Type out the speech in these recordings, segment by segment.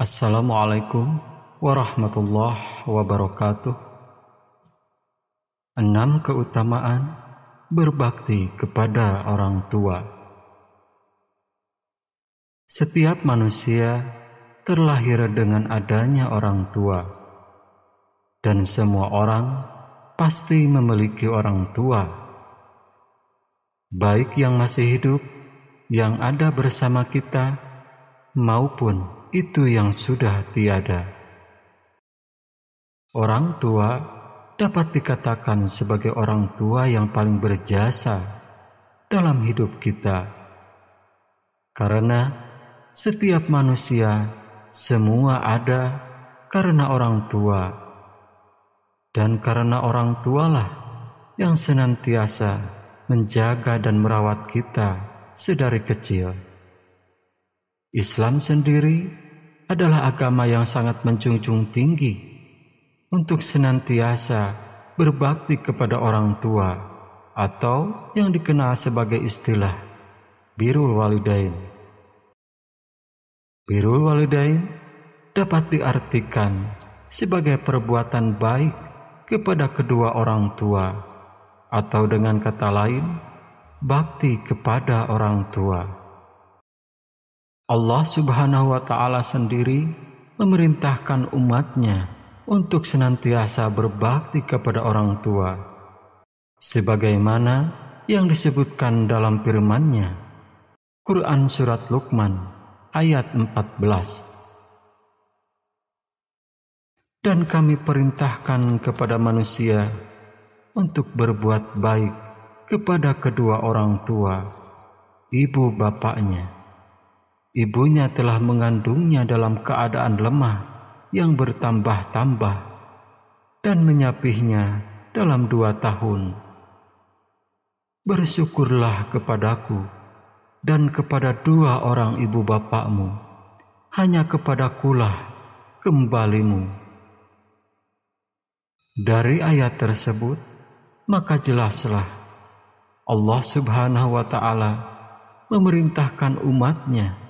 Assalamualaikum warahmatullahi wabarakatuh. 6 keutamaan berbakti kepada orang tua. Setiap manusia terlahir dengan adanya orang tua, dan semua orang pasti memiliki orang tua, baik yang masih hidup, yang ada bersama kita, maupun itu yang sudah tiada. Orang tua dapat dikatakan sebagai orang tua yang paling berjasa dalam hidup kita, karena setiap manusia semua ada karena orang tua, dan karena orang tualah yang senantiasa menjaga dan merawat kita sedari kecil. Islam sendiri adalah agama yang sangat menjunjung tinggi untuk senantiasa berbakti kepada orang tua, atau yang dikenal sebagai istilah birrul walidain. Birrul walidain dapat diartikan sebagai perbuatan baik kepada kedua orang tua, atau dengan kata lain, bakti kepada orang tua. Allah Subhanahu wa Ta'ala sendiri memerintahkan umatnya untuk senantiasa berbakti kepada orang tua, sebagaimana yang disebutkan dalam firman-Nya, Quran Surat Luqman ayat 14. Dan kami perintahkan kepada manusia untuk berbuat baik kepada kedua orang tua, ibu bapaknya. Ibunya telah mengandungnya dalam keadaan lemah yang bertambah-tambah dan menyapihnya dalam 2 tahun. Bersyukurlah kepadaku dan kepada 2 orang ibu bapakmu, hanya kepadakulah kembalimu. Dari ayat tersebut, maka jelaslah Allah Subhanahu wa Ta'ala memerintahkan umatnya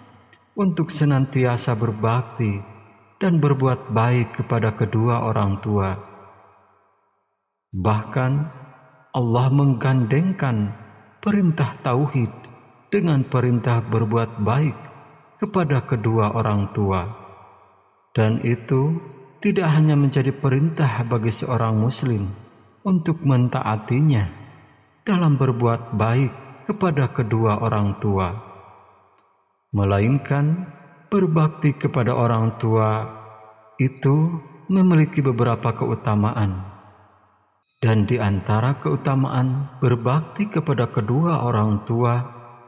untuk senantiasa berbakti dan berbuat baik kepada kedua orang tua. Bahkan Allah menggandengkan perintah tauhid dengan perintah berbuat baik kepada kedua orang tua. Dan itu tidak hanya menjadi perintah bagi seorang muslim untuk mentaatinya dalam berbuat baik kepada kedua orang tua, melainkan berbakti kepada orang tua itu memiliki beberapa keutamaan, dan di antara keutamaan berbakti kepada kedua orang tua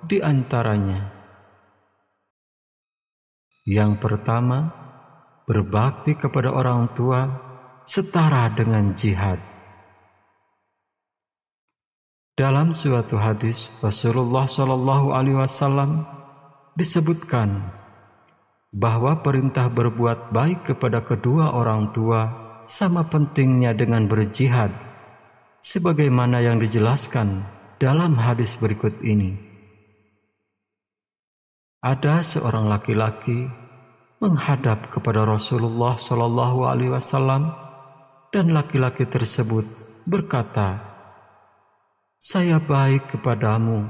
di antaranya: yang pertama, berbakti kepada orang tua setara dengan jihad. Dalam suatu hadis Rasulullah SAW disebutkan bahwa perintah berbuat baik kepada kedua orang tua sama pentingnya dengan berjihad, sebagaimana yang dijelaskan dalam hadis berikut ini. Ada seorang laki-laki menghadap kepada Rasulullah SAW, dan laki-laki tersebut berkata, "Saya baik kepadamu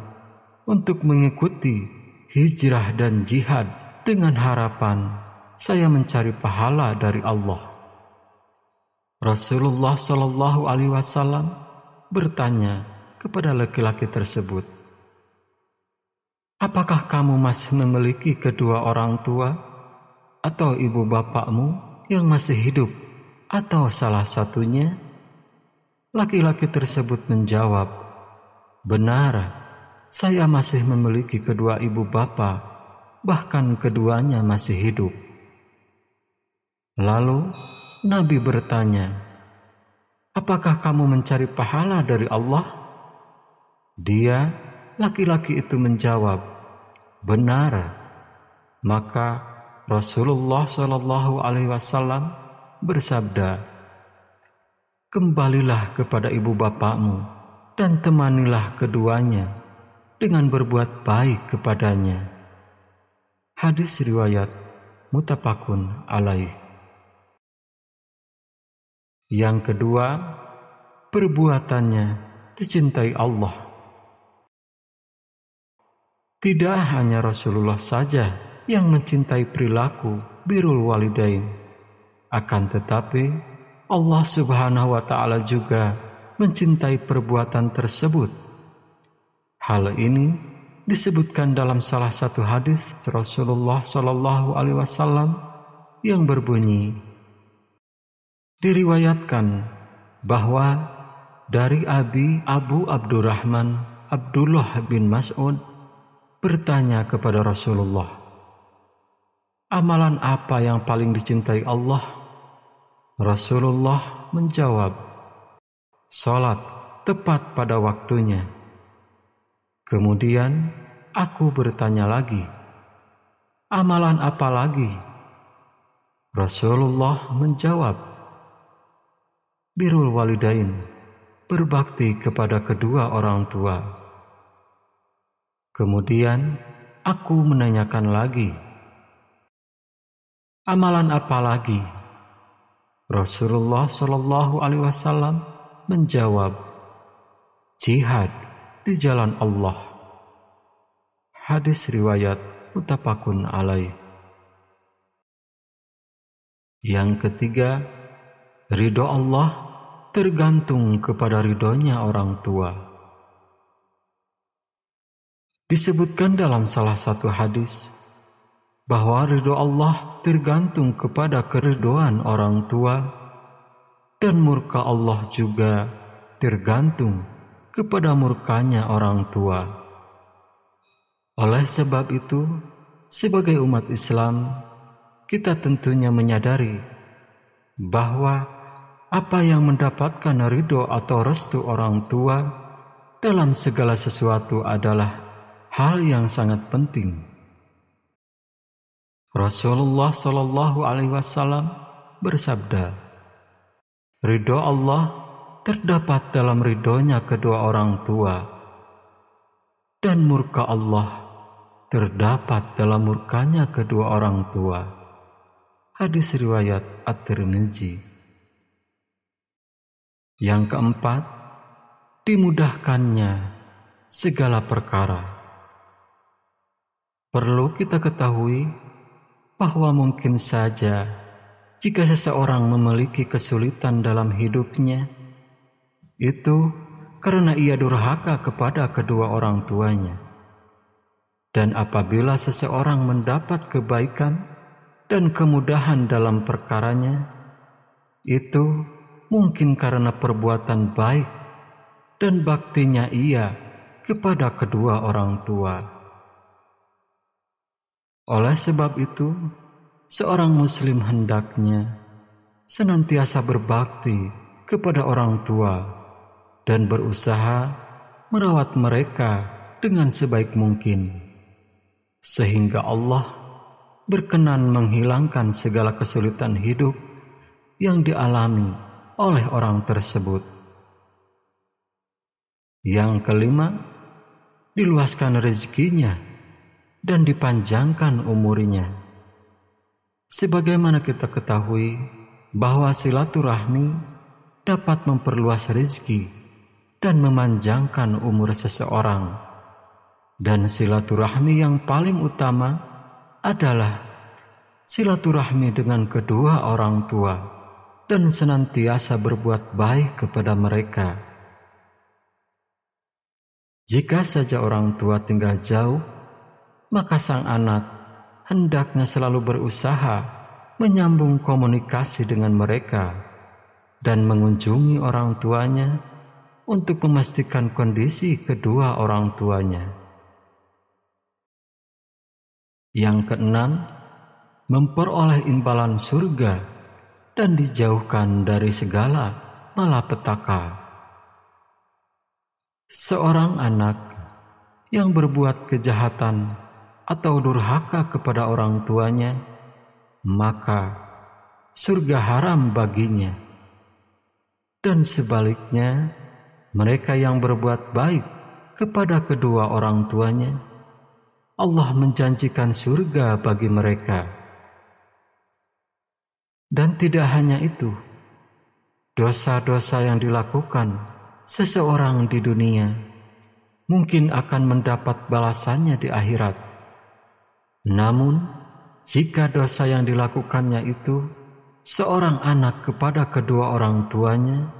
untuk mengikuti hijrah dan jihad dengan harapan saya mencari pahala dari Allah." Rasulullah SAW bertanya kepada laki-laki tersebut, "Apakah kamu masih memiliki kedua orang tua atau ibu bapakmu yang masih hidup, atau salah satunya?" Laki-laki tersebut menjawab, "Benar, saya masih memiliki kedua ibu bapak, bahkan keduanya masih hidup." Lalu Nabi bertanya, "Apakah kamu mencari pahala dari Allah?" Dia, laki-laki itu menjawab, "Benar." Maka Rasulullah SAW bersabda, "Kembalilah kepada ibu bapakmu dan temanilah keduanya dengan berbuat baik kepadanya." Hadis riwayat muttafaqun alaih. Yang kedua, perbuatannya dicintai Allah. Tidak hanya Rasulullah saja yang mencintai perilaku birrul walidain, akan tetapi Allah Subhanahu wa Ta'ala juga mencintai perbuatan tersebut. Hal ini disebutkan dalam salah satu hadis Rasulullah Shallallahu Alaihi Wasallam yang berbunyi, diriwayatkan bahwa dari Abu Abdurrahman Abdullah bin Mas'ud bertanya kepada Rasulullah, amalan apa yang paling dicintai Allah? Rasulullah menjawab, salat tepat pada waktunya. Kemudian aku bertanya lagi, amalan apa lagi? Rasulullah menjawab, birrul walidain, berbakti kepada kedua orang tua. Kemudian aku menanyakan lagi, amalan apa lagi? Rasulullah Shallallahu Alaihi Wasallam menjawab, jihad di jalan Allah. Hadis riwayat muttafaqun alaih. Yang ketiga, ridho Allah tergantung kepada ridhonya orang tua. Disebutkan dalam salah satu hadis bahwa ridho Allah tergantung kepada keridhoan orang tua, dan murka Allah juga tergantung kepada murkanya orang tua. Oleh sebab itu, sebagai umat Islam, kita tentunya menyadari bahwa apa yang mendapatkan ridho atau restu orang tua dalam segala sesuatu adalah hal yang sangat penting. Rasulullah Shallallahu Alaihi Wasallam bersabda, ridho Allah terdapat dalam ridhonya kedua orang tua, dan murka Allah terdapat dalam murkanya kedua orang tua. Hadis riwayat At-Tirmidzi. Yang keempat, dimudahkannya segala perkara. Perlu kita ketahui bahwa mungkin saja jika seseorang memiliki kesulitan dalam hidupnya, itu karena ia durhaka kepada kedua orang tuanya. Dan apabila seseorang mendapat kebaikan dan kemudahan dalam perkaranya, itu mungkin karena perbuatan baik dan baktinya ia kepada kedua orang tua. Oleh sebab itu, seorang muslim hendaknya senantiasa berbakti kepada orang tua dan berusaha merawat mereka dengan sebaik mungkin, sehingga Allah berkenan menghilangkan segala kesulitan hidup yang dialami oleh orang tersebut. Yang kelima, diluaskan rezekinya dan dipanjangkan umurnya. Sebagaimana kita ketahui bahwa silaturahmi dapat memperluas rezeki dan memanjangkan umur seseorang. Dan silaturahmi yang paling utama adalah silaturahmi dengan kedua orang tua dan senantiasa berbuat baik kepada mereka. Jika saja orang tua tinggal jauh, maka sang anak hendaknya selalu berusaha menyambung komunikasi dengan mereka dan mengunjungi orang tuanya untuk memastikan kondisi kedua orang tuanya. Yang keenam, memperoleh imbalan surga dan dijauhkan dari segala malapetaka. Seorang anak yang berbuat kejahatan atau durhaka kepada orang tuanya, maka surga haram baginya. Dan sebaliknya, mereka yang berbuat baik kepada kedua orang tuanya, Allah menjanjikan surga bagi mereka. Dan tidak hanya itu, dosa-dosa yang dilakukan seseorang di dunia mungkin akan mendapat balasannya di akhirat. Namun, jika dosa yang dilakukannya itu seorang anak kepada kedua orang tuanya,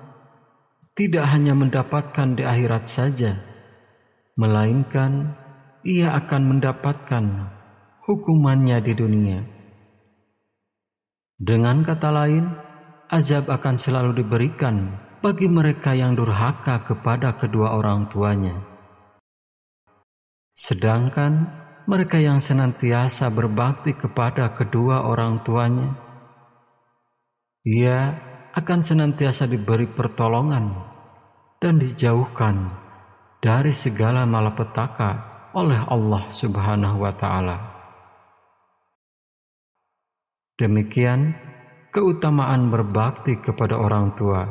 tidak hanya mendapatkan di akhirat saja, melainkan ia akan mendapatkan hukumannya di dunia. Dengan kata lain, azab akan selalu diberikan bagi mereka yang durhaka kepada kedua orang tuanya. Sedangkan mereka yang senantiasa berbakti kepada kedua orang tuanya, ia akan senantiasa diberi pertolongan dan dijauhkan dari segala malapetaka oleh Allah Subhanahu wa Ta'ala. Demikian keutamaan berbakti kepada orang tua.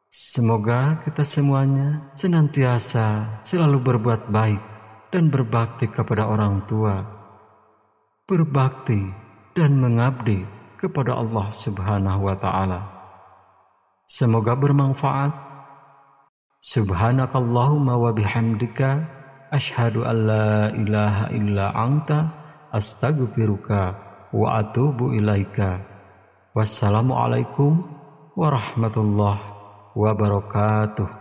Semoga kita semuanya senantiasa selalu berbuat baik dan berbakti kepada orang tua, berbakti dan mengabdi kepada Allah Subhanahu wa Ta'ala. Semoga bermanfaat. Subhanakallahumma wa bihamdika asyhadu an la ilaha illa anta astaghfiruka wa atubu ilaika. Wassalamualaikum warahmatullahi wabarakatuh.